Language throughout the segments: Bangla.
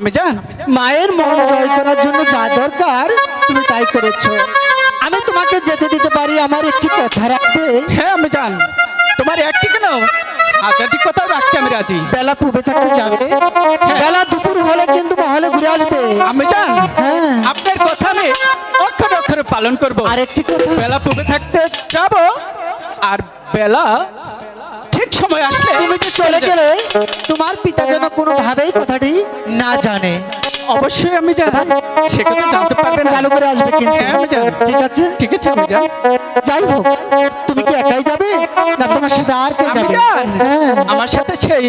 আমি জান মায়ের মন জয় করার জন্য যা দরকার তুমি তাই করেছো। আমি তোমাকে যেতে দিতে পারি, আমার একটি কথা রাখবে? হ্যাঁ আমি জান, তোমার একটি কেন হাজারটি কথা রাখতে আমি রাজি। বেলা পুবে থাকতে যাবে, বেলা দুপুর হলে কিন্তু মহলে ঘুরে আসবে। আমি জান হ্যাঁ। আপনার কথা আমি অক্ষরে অক্ষরে পালন করব। আর একটি কথা, বেলা পুবে থাকতে যাব, আর বেলা ঠিক সময় আসলে তুমি যে চলে গেলে তোমার পিতা যেন কোনোভাবেই কথাটি না জানে। অবশ্যই আমি জান সে কথা জানতে পারবে না। চালু করে আসবে কিন্তু। হ্যাঁ আমি জান। ঠিক আছে, ঠিক আছে আমি জান। যাই হোক, তুমি কি একাই যাবে না তোমার সাথে আর কেউ আমি যাবে? জান হ্যাঁ, আমার সাথে সেই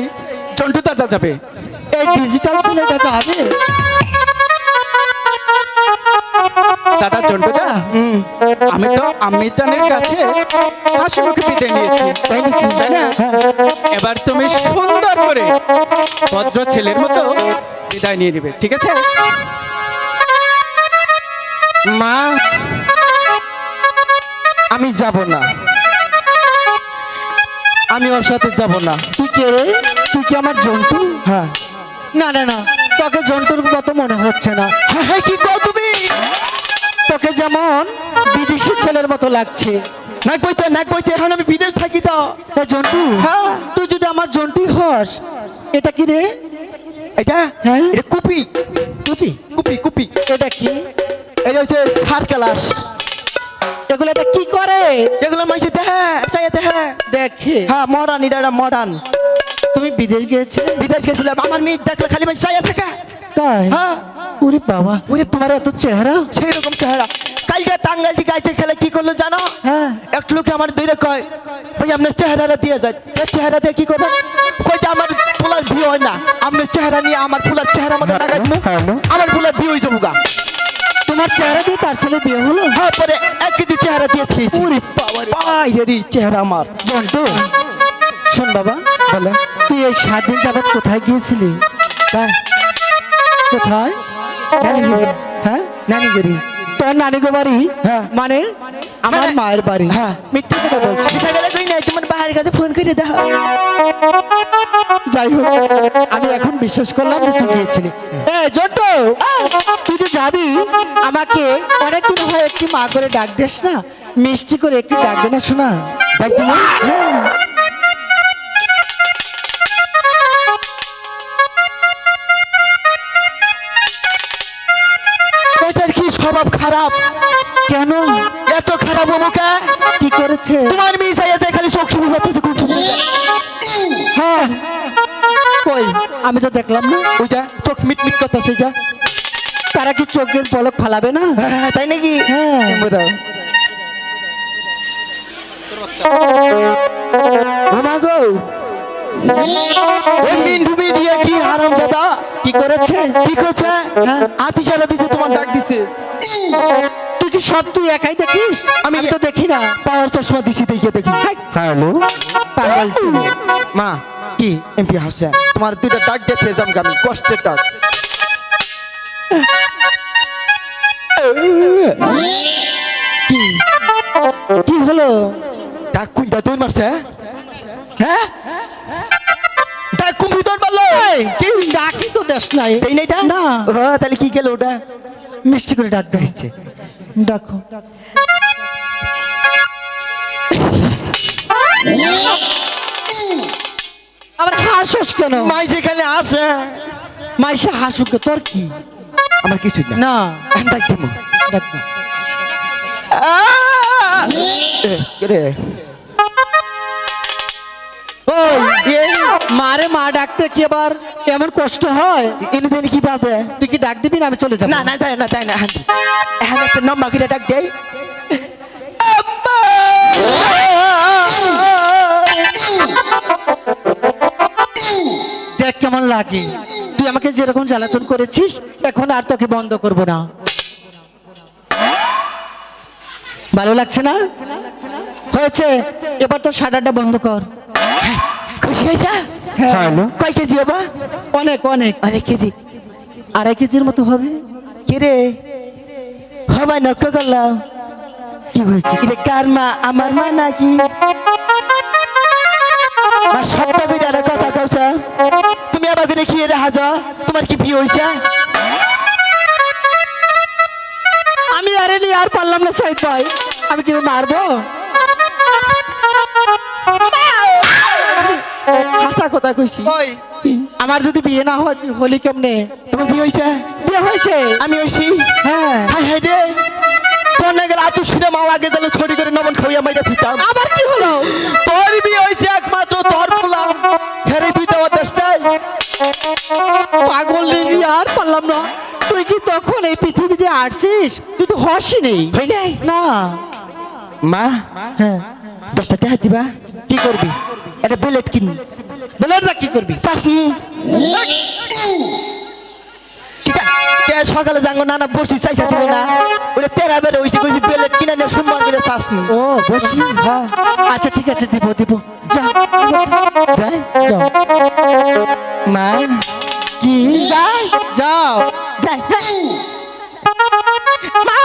জন্টু দাদা যাবে। এই ডিজিটাল ছেলেটা যাবে। দাদা জন্টুদা, আমি তো আমি জানের কাছে হাসি মুখে বিদায় নিয়েছি, তাই নাকি? তাই না? হ্যাঁ। এবার তুমি সুন্দর করে ভদ্র ছেলের মতো বিদায় নিয়ে নেবে, ঠিক আছে? মা, আমি যাব না, আমি ওর সাথে যাব না। তুই কে রে? তুই কি আমার জন্টু? হ্যাঁ না না না, তোকে জন্তুর মতো মনে হচ্ছে না। হ্যাঁ হ্যাঁ, কি কও তুমি? তোকে যেমন বিদেশি ছেলের মতো লাগছে। নাক বইতে এখন আমি বিদেশ থাকি তো। এ জন্টু, হ্যাঁ। তুই যদি আমার জন্টুই হস, এটা কি রে? এটা হ্যাঁ। এটা কুপি টুপি? কুপি কুপি, এটা কি? এটা হচ্ছে সার ক্লাস। এগুলো এটা কি করে? এগুলো মাইছে দেহে চাই দেহে। দেখে। হ্যাঁ মডার্ন, এটা মডার্ন। তুমি বিদেশ গিয়েছিলে? বিদেশ গেছিলাম, আমার মেয়ে দেখলে খালি মানে চাইয়া থাকা। তাই? হ্যাঁ ওরে বাবা, ওরে তোমার এত চেহারা। সেই রকম চেহারা। কালকে টাঙ্গাইল থেকে আইতে খেলে কি করলো জানো? হ্যাঁ। এক লোকে আমার দূরে কয়, ভাই আপনার চেহারাটা দিয়ে যায়। এর চেহারা দিয়ে কি করবেন? কই যে আমার ফুলার বিয়ে হয় না, আপনার চেহারা নিয়ে আমার ফুলার চেহারা মতো লাগাই দেবো, আমার ফুলার বিয়ে হয়ে যাবো গা। তোমার চেহারা দিয়ে তার ছেলে বিয়ে হলো? হ্যাঁ, পরে এক কেজি চেহারা দিয়ে খেয়েছি। ওরে বাবা রে। বাইরেরই চেহারা আমার। জন্টু, শোন বাবা, বলে তুই এই 7 দিন যাবত কোথায় গিয়েছিলি? তাই কোথায়? নানিগিরি। হ্যাঁ, নানিগিরি। তোর নানি গো বাড়ি? হ্যাঁ। মানে আমার মানে- মায়ের বাড়ি? হ্যাঁ। মিথ্যে কথা বলছি। কোথায় গেলে কই নাই, তোমার বাহির কাছে ফোন করে দেখা। যাই হোক, আমি এখন বিশ্বাস করলাম যে তুই গিয়েছিলি। জন্টু, তুই যে যাবি, আমাকে অনেকদিন হয় একটি মা করে ডাক দিস না, মিষ্টি করে একটু ডাক দে না, শোনা। ডাক দিবি? হ্যাঁ। এটার কি স্বভাব খারাপ? কেন? এত খারাপ হবো কে? কি করেছে? তোমার মেয়ে চাইছে খালি চোখ শুরু করতেছে কোন সময়। হ্যাঁ, কই আমি তো দেখলাম না। ওইটা চোখ মিট মিট করতেছে যা। তারা কি চোখের পলক ফালাবে না? হ্যাঁ, তাই নাকি? হ্যাঁ। বলো। মামা গো, ওই মিন্টু মিডিয়া কি হারামজাদা কি করেছে? কি করছে? হ্যাঁ। হাতি চালা দিছে, তোমার ডাক দিছে। তুই কি সব তুই একাই দেখিস? আমি তো দেখি না। পাওয়ার চশমা দিছি, দেখে দেখি। হ্যালো, পাগল ছেলে। মা কি? এমপি হাসছে, তোমার দুইটা ডাক দেখে যাম আমি, কষ্টের ডাক। কি? কি হলো? ডাক কোনটা তুই মারছে? হ্যাঁ, ডাক কোন ভিতর মারলো? কি ডাকি তো দেশ নাই? তাই না এটা? না, তাহলে কি গেল ওটা? মিষ্টি করে ডাক দিচ্ছে। ডাকো। আবার হাসিস কেন? মাই যেখানে আসে মাইসে হাসুকে, তোর কি? আমার কিছু না। না, ডাক দিব। ডাক না। রে ওই মারে মা ডাকতে কি আবার এমন কষ্ট হয়? এনে জানি কি বাজে। তুই কি ডাক দিবি না আমি চলে যাবো? না না, যাই না, যাই না। এখন একটা নম্বর করে ডাক দেই। দেখ কেমন লাগে। তুই আমাকে যেরকম জ্বালাতন করেছিস, এখন আর তোকে বন্ধ করব না। ভালো লাগছে না? হয়েছে, এবার তো সাদাটা বন্ধ কর। খুশি হয়েছে? হ্যালো। কয় কেজি বাবা? অনেক অনেক, অনেক কেজি। 2.5 কেজির মতো হবে। কে রে? হবাই নক্ষ করলাম। কি হয়েছে? এটা কার মা? আমার মা নাকি? মা সত্য করে একটা কথা কইছ, তুমি আবার দেখিয়ে দেখা যাও, তোমার কি বিয়ে হয়েছে? নাই তাই আমি কি মারবো? হাসা কথা কইছি। ওই আমার যদি বিয়ে না হয় হলি কেমনে? তোমার বিয়ে হইছে? বিয়ে হয়েছে। আমি হইছি। হ্যাঁ। হাই হাই রে, তোর না গেলে আতু শুনে মা আগে দিলে ছড়ি করে নবন খাইয়া মাইরা দিতাম। আবার কি হলো? তোর বিয়ে হইছে একমাত্র তোর পোলা, হেরে তুই দেওয়া দেশটাই। পাগল রে, আর পারলাম না। তুই কি তখন এই পৃথিবীতে আসছিস? তুই তো হসি নেই। হই নাই না। মা, হ্যাঁ। 10টা টাকা দিবা? কি করবি? একটা বুলেট কিনবি। বেলারটা কি করবি? সকালে যাঙ্গো নানা বসি চাইছা দিল না, ওটা তেরা বেড়ে হইছে, কইছি বেলেট কিনে নিয়ে সুন্দর করে চাস নি। ও বসি। হ্যাঁ আচ্ছা ঠিক আছে, দিব দিব। যা যাই যাও। মা, কি যাই? যাও। যাই মা,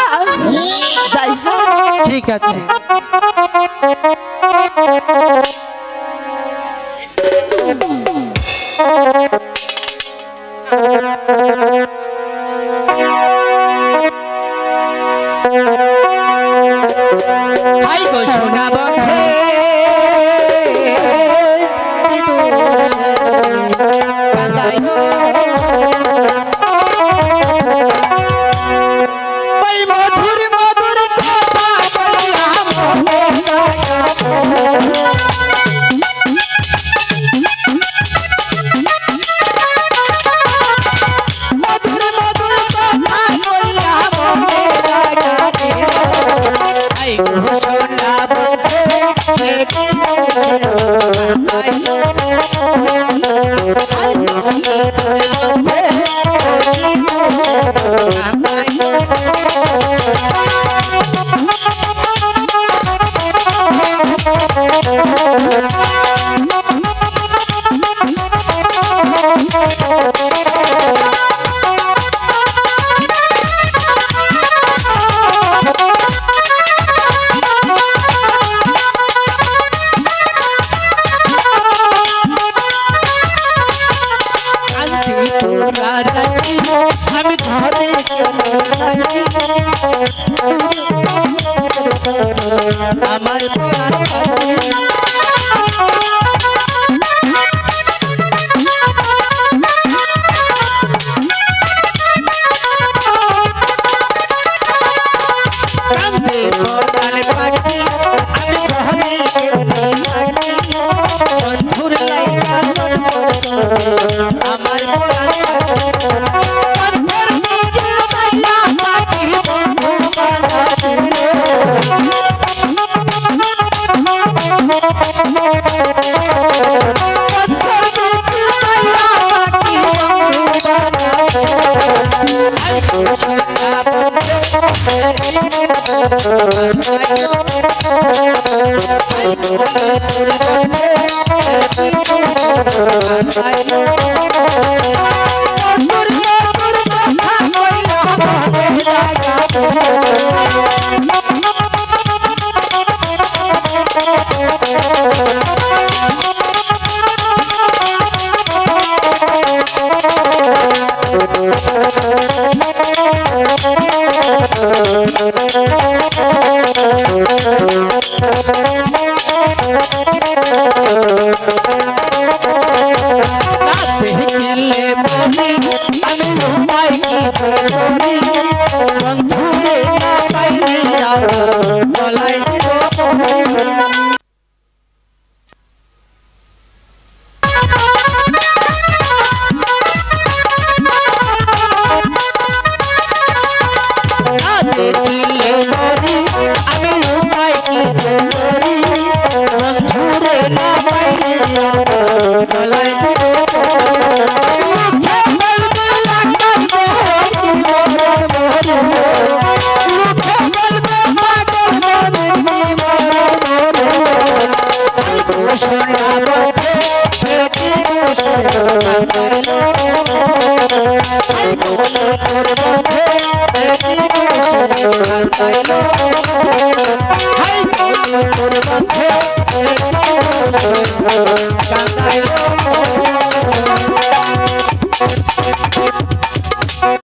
যাই। ঠিক আছে। হাই গো সোনা বন্ধে, কান্দাই গো। ওই মধুর মধুর কথা বলিয়া মনে মধুর মধুর কথা বলিয়া মনে লাগাতে। আই গো সোনা বন্ধে, দেখি আই আমি ঘরে আমার পাখি, আমি ঘরে বন্ধুর লাইকা আমার